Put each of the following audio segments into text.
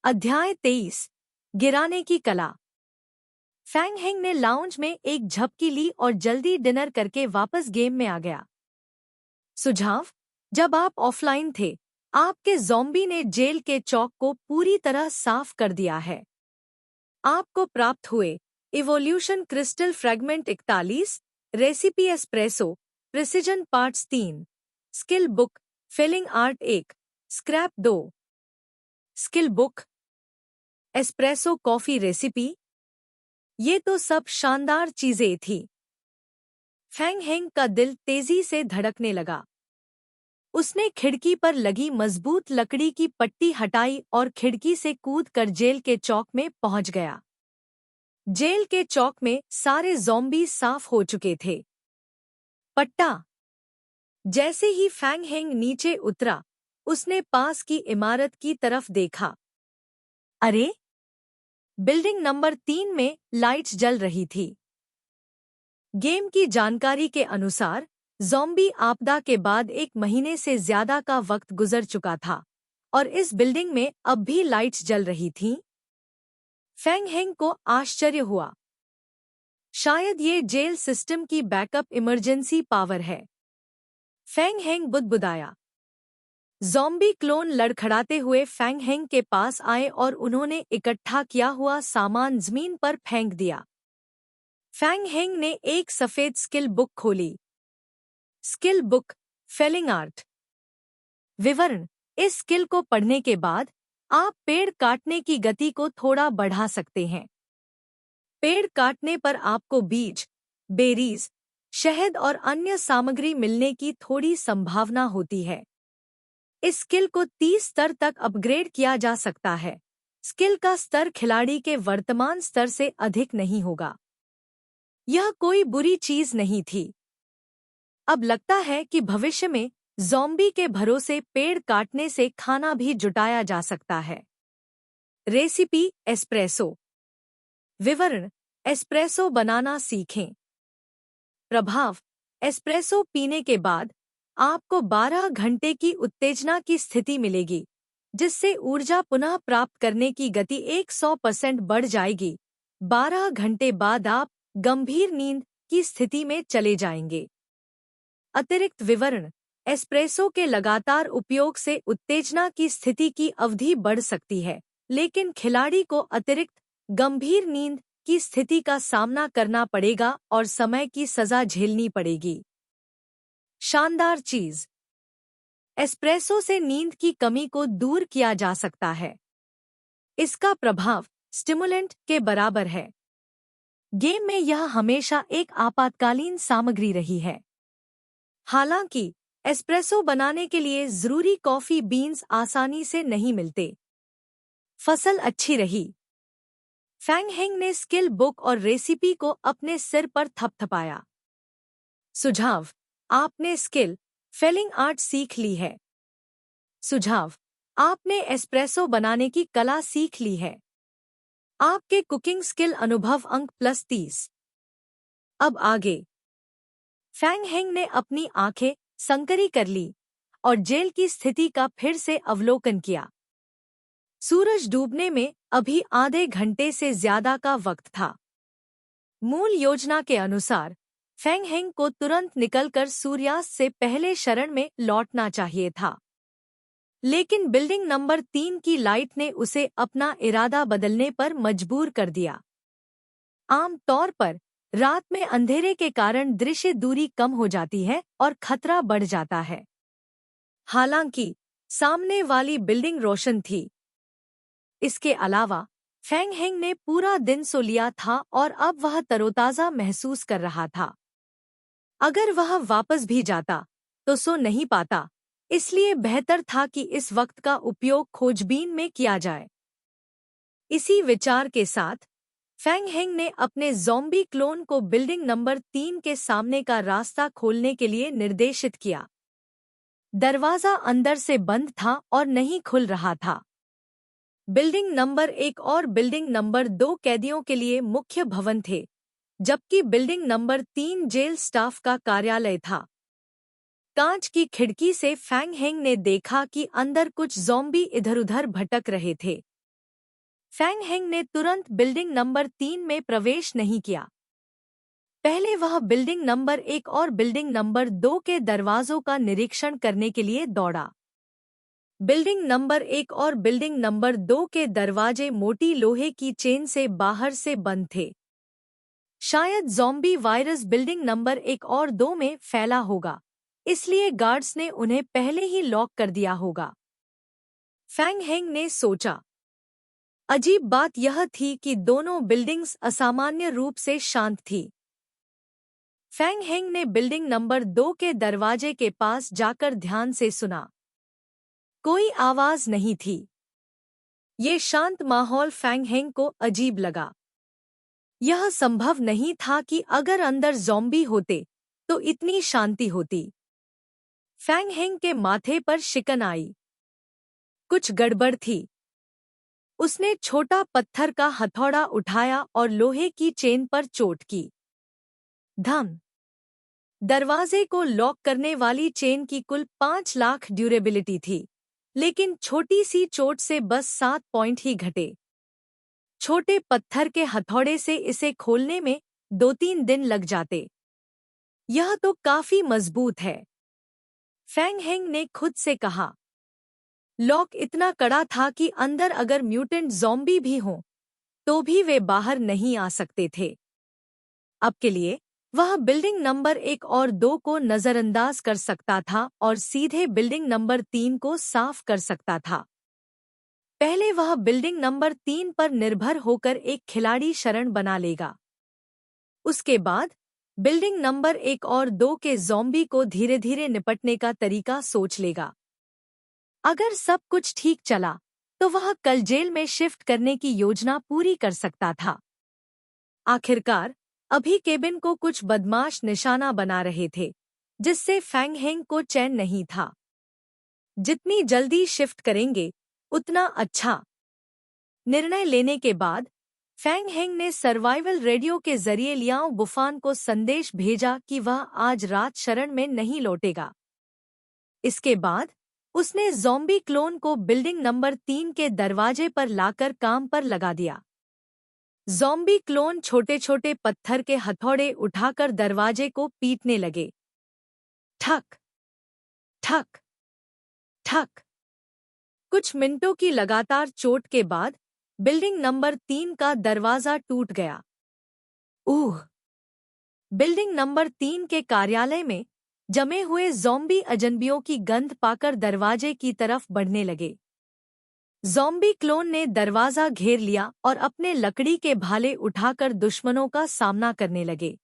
अध्याय 23 गिराने की कला। फैंग हेंग ने लाउंज में एक झपकी ली और जल्दी डिनर करके वापस गेम में आ गया। सुझाव: जब आप ऑफलाइन थे, आपके ज़ॉम्बी ने जेल के चौक को पूरी तरह साफ कर दिया है। आपको प्राप्त हुए: evolution crystal fragment 41, recipe espresso, precision parts 3, skill book, filling art 1, scrap 2। Skill book, espresso coffee recipe, ये तो सब शानदार चीजें थी। फैंग हेंग का दिल तेजी से धड़कने लगा। उसने खिड़की पर लगी मजबूत लकड़ी की पट्टी हटाई और खिड़की से कूदकर जेल के चौक में पहुंच गया। जेल के चौक में सारे ज़ॉम्बी साफ हो चुके थे। पट्टा। जैसे ही फैंग हेंग नीचे उतरा, उसने पास की इमारत की तरफ देखा। अरे! बिल्डिंग नंबर 3 में लाइट्स जल रही थी। गेम की जानकारी के अनुसार, ज़ॉम्बी आपदा के बाद 1 महीने से ज्यादा का वक्त गुजर चुका था और इस बिल्डिंग में अब भी लाइट्स जल रही थीं। फैंग हेंग को आश्चर्य हुआ। शायद ये जेल सिस्टम की बैकअप इमरजेंसी पावर है। फैंग हेंग बुदबुदाया। ज़ॉम्बी क्लोन लड़खड़ाते हुए फैंग हेंग के पास आए और उन्होंने इकट्ठा किया हुआ सामान जमीन पर फेंक दिया। फैंग हेंग ने एक सफेद स्किल बुक खोली। Skill book, felling art. विवरण: इस स्किल को पढ़ने के बाद आप पेड़ काटने की गति को थोड़ा बढ़ा सकते हैं। पेड़ काटने पर आपको बीज, बेरीज, शहद और अन्य सामग्री मिलने की थोड़ी संभावना होती है। इस स्किल को 30 स्तर तक अपग्रेड किया जा सकता है। स्किल का स्तर खिलाड़ी के वर्तमान स्तर से अधिक नहीं होगा। यह कोई बुरी चीज नहीं थी। अब लगता है कि भविष्य में ज़ॉम्बी के भरोसे पेड़ काटने से खाना भी जुटाया जा सकता है। Recipe espresso. विवरण: एस्प्रेसो बनाना सीखें। प्रभाव: एस्प्रेसो पीने के बाद आपको 12 घंटे की उत्तेजना की स्थिति मिलेगी, जिससे ऊर्जा पुनः प्राप्त करने की गति 100% बढ़ जाएगी। 12 घंटे बाद आप गंभीर नींद की स्थिति में चले जाएंगे। अतिरिक्त विवरण: एस्प्रेसो के लगातार उपयोग से उत्तेजना की स्थिति की अवधि बढ़ सकती है, लेकिन खिलाड़ी को अतिरिक्त गंभीर नींद की स्थिति का सामना करना पड़ेगा और समय की सजा झेलनी पड़ेगी। शानदार चीज: एस्प्रेसो से नींद की कमी को दूर किया जा सकता है। इसका प्रभाव स्टिमुलेंट के बराबर है। गेम में यह हमेशा एक आपातकालीन सामग्री रही है। हालांकि एस्प्रेसो बनाने के लिए जरूरी कॉफी बीन्स आसानी से नहीं मिलते। फसल अच्छी रही। फैंग हेंग ने स्किल बुक और रेसिपी को अपने सिर पर थपथपाया। सुझाव: आपने स्किल फेलिंग आर्ट सीख ली है। सुझाव: आपने एस्प्रेसो बनाने की कला सीख ली है। आपके कुकिंग स्किल अनुभव अंक +30। अब आगे। फैंग हेंग ने अपनी आंखें संकरी कर ली और जेल की स्थिति का फिर से अवलोकन किया। सूरज डूबने में अभी आधे घंटे से ज्यादा का वक्त था। मूल योजना के अनुसार फैंग हेंग को तुरंत निकलकर सूर्यास्त से पहले शरण में लौटना चाहिए था, लेकिन बिल्डिंग नंबर 3 की लाइट ने उसे अपना इरादा बदलने पर मजबूर कर दिया। आम तौर पर रात में अंधेरे के कारण दृश्य दूरी कम हो जाती है और खतरा बढ़ जाता है। हालांकि सामने वाली बिल्डिंग रोशन थी। इसके अलावा फैंग हेंग ने पूरा दिन सो लिया था और अब वह तरोताजा महसूस कर रहा था। अगर वह वापस भी जाता तो सो नहीं पाता, इसलिए बेहतर था कि इस वक्त का उपयोग खोजबीन में किया जाए। इसी विचार के साथ फैंग हेंग ने अपने ज़ॉम्बी क्लोन को बिल्डिंग नंबर 3 के सामने का रास्ता खोलने के लिए निर्देशित किया। दरवाजा अंदर से बंद था और नहीं खुल रहा था। बिल्डिंग नंबर 1 और बिल्डिंग नंबर 2 कैदियों के लिए मुख्य भवन थे, जबकि बिल्डिंग नंबर 3 जेल स्टाफ का कार्यालय था। कांच की खिड़की से फैंग हेंग ने देखा कि अंदर कुछ ज़ॉम्बी इधर-उधर भटक रहे थे। फैंग हेंग ने तुरंत बिल्डिंग नंबर 3 में प्रवेश नहीं किया। पहले वह बिल्डिंग नंबर 1 और बिल्डिंग नंबर 2 के दरवाजों का निरीक्षण करने के लिए दौड़ा। बिल्डिंग नंबर 1 और बिल्डिंग नंबर 2 के दरवाजे मोटी लोहे की चेन से बाहर से बंद थे। शायद ज़ॉम्बी वायरस बिल्डिंग नंबर 1 और 2 में फैला होगा, इसलिए गार्ड्स ने उन्हें पहले ही लॉक कर दिया होगा, फैंग हेंग ने सोचा। अजीब बात यह थी कि दोनों बिल्डिंग्स असामान्य रूप से शांत थी। फैंग हेंग ने बिल्डिंग नंबर 2 के दरवाजे के पास जाकर ध्यान से सुना। कोई आवाज नहीं थी। ये शांत माहौल फैंग हेंग को अजीब लगा। यह संभव नहीं था कि अगर अंदर ज़ॉम्बी होते तो इतनी शांति होती। फैंग हेंग के माथे पर शिकन आई। कुछ गड़बड़ थी। उसने छोटा पत्थर का हथौड़ा उठाया और लोहे की चेन पर चोट की। धम! दरवाजे को लॉक करने वाली चेन की कुल 5 लाख ड्यूरेबिलिटी थी, लेकिन छोटी सी चोट से बस 7 पॉइंट ही घटे। छोटे पत्थर के हथौड़े से इसे खोलने में 2-3 दिन लग जाते। यह तो काफी मजबूत है, फैंग हेंग ने खुद से कहा। लॉक इतना कड़ा था कि अंदर अगर म्यूटेंट ज़ॉम्बी भी हों, तो भी वे बाहर नहीं आ सकते थे। अब के लिए वह बिल्डिंग नंबर 1 और 2 को नजरअंदाज कर सकता था और सीधे बिल्डिंग नंबर 3 को साफ कर सकता था। पहले वह बिल्डिंग नंबर 3 पर निर्भर होकर एक खिलाड़ी शरण बना लेगा। उसके बाद बिल्डिंग नंबर 1 और 2 के ज़ॉम्बी को धीरे धीरे निपटने का तरीका सोच लेगा। अगर सब कुछ ठीक चला तो वह कल जेल में शिफ्ट करने की योजना पूरी कर सकता था। आखिरकार अभी केबिन को कुछ बदमाश निशाना बना रहे थे, जिससे फैंग हेंग को चैन नहीं था। जितनी जल्दी शिफ्ट करेंगे उतना अच्छा। निर्णय लेने के बाद फैंग हेंग ने सर्वाइवल रेडियो के जरिए लियाओ बुफान को संदेश भेजा कि वह आज रात शरण में नहीं लौटेगा। इसके बाद उसने ज़ॉम्बी क्लोन को बिल्डिंग नंबर 3 के दरवाजे पर लाकर काम पर लगा दिया। ज़ॉम्बी क्लोन छोटे छोटे पत्थर के हथौड़े उठाकर दरवाजे को पीटने लगे। ठक ठक ठक। कुछ मिनटों की लगातार चोट के बाद बिल्डिंग नंबर 3 का दरवाजा टूट गया। बिल्डिंग नंबर 3 के कार्यालय में जमे हुए ज़ॉम्बी अजनबियों की गंध पाकर दरवाजे की तरफ बढ़ने लगे। ज़ॉम्बी क्लोन ने दरवाजा घेर लिया और अपने लकड़ी के भाले उठाकर दुश्मनों का सामना करने लगे।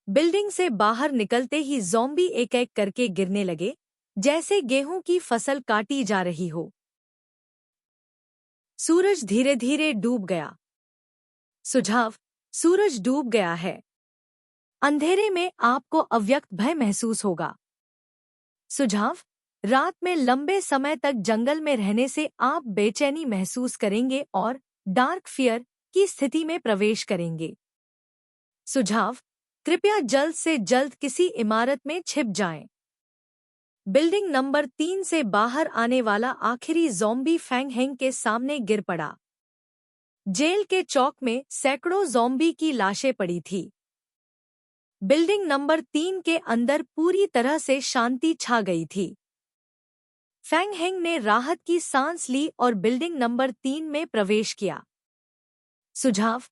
बिल्डिंग से बाहर निकलते ही ज़ॉम्बी एक एक करके गिरने लगे, जैसे गेहूं की फसल काटी जा रही हो। सूरज धीरे धीरे डूब गया। सुझाव: सूरज डूब गया है। अंधेरे में आपको अव्यक्त भय महसूस होगा। सुझाव: रात में लंबे समय तक जंगल में रहने से आप बेचैनी महसूस करेंगे और डार्क फियर की स्थिति में प्रवेश करेंगे। सुझाव: कृपया जल्द से जल्द किसी इमारत में छिप जाएं। बिल्डिंग नंबर 3 से बाहर आने वाला आखिरी ज़ॉम्बी फैंग हेंग के सामने गिर पड़ा। जेल के चौक में सैकड़ों ज़ॉम्बी की लाशें पड़ी थी। बिल्डिंग नंबर 3 के अंदर पूरी तरह से शांति छा गई थी। फैंग हेंग ने राहत की सांस ली और बिल्डिंग नंबर 3 में प्रवेश किया। सुझाव: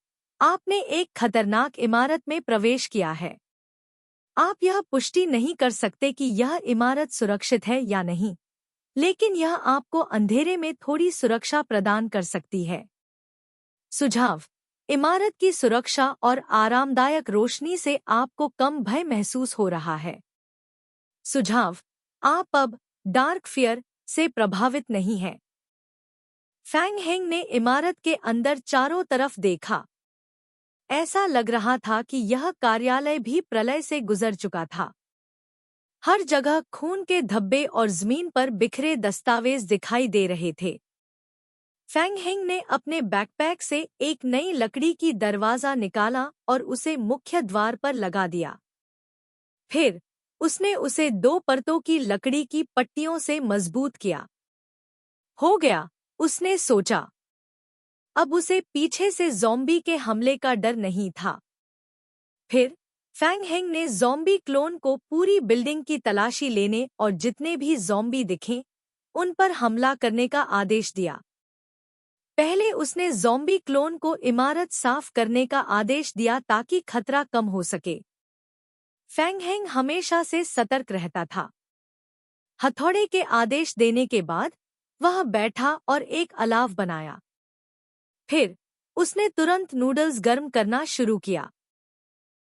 आपने एक खतरनाक इमारत में प्रवेश किया है। आप यह पुष्टि नहीं कर सकते कि यह इमारत सुरक्षित है या नहीं, लेकिन यह आपको अंधेरे में थोड़ी सुरक्षा प्रदान कर सकती है। सुझाव: इमारत की सुरक्षा और आरामदायक रोशनी से आपको कम भय महसूस हो रहा है। सुझाव: आप अब डार्क फियर से प्रभावित नहीं हैं। फैंग हेंग ने इमारत के अंदर चारों तरफ देखा। ऐसा लग रहा था कि यह कार्यालय भी प्रलय से गुजर चुका था। हर जगह खून के धब्बे और जमीन पर बिखरे दस्तावेज दिखाई दे रहे थे। फैंग हेंग ने अपने बैकपैक से एक नई लकड़ी की दरवाजा निकाला और उसे मुख्य द्वार पर लगा दिया। फिर उसने उसे 2 परतों की लकड़ी की पट्टियों से मजबूत किया। हो गया, उसने सोचा। अब उसे पीछे से ज़ॉम्बी के हमले का डर नहीं था। फिर फैंग हेंग ने ज़ॉम्बी क्लोन को पूरी बिल्डिंग की तलाशी लेने और जितने भी ज़ॉम्बी दिखे उन पर हमला करने का आदेश दिया। पहले उसने ज़ॉम्बी क्लोन को इमारत साफ करने का आदेश दिया ताकि खतरा कम हो सके। फैंग हेंग हमेशा से सतर्क रहता था। हथौड़े के आदेश देने के बाद वह बैठा और एक अलाव बनाया। फिर उसने तुरंत नूडल्स गर्म करना शुरू किया।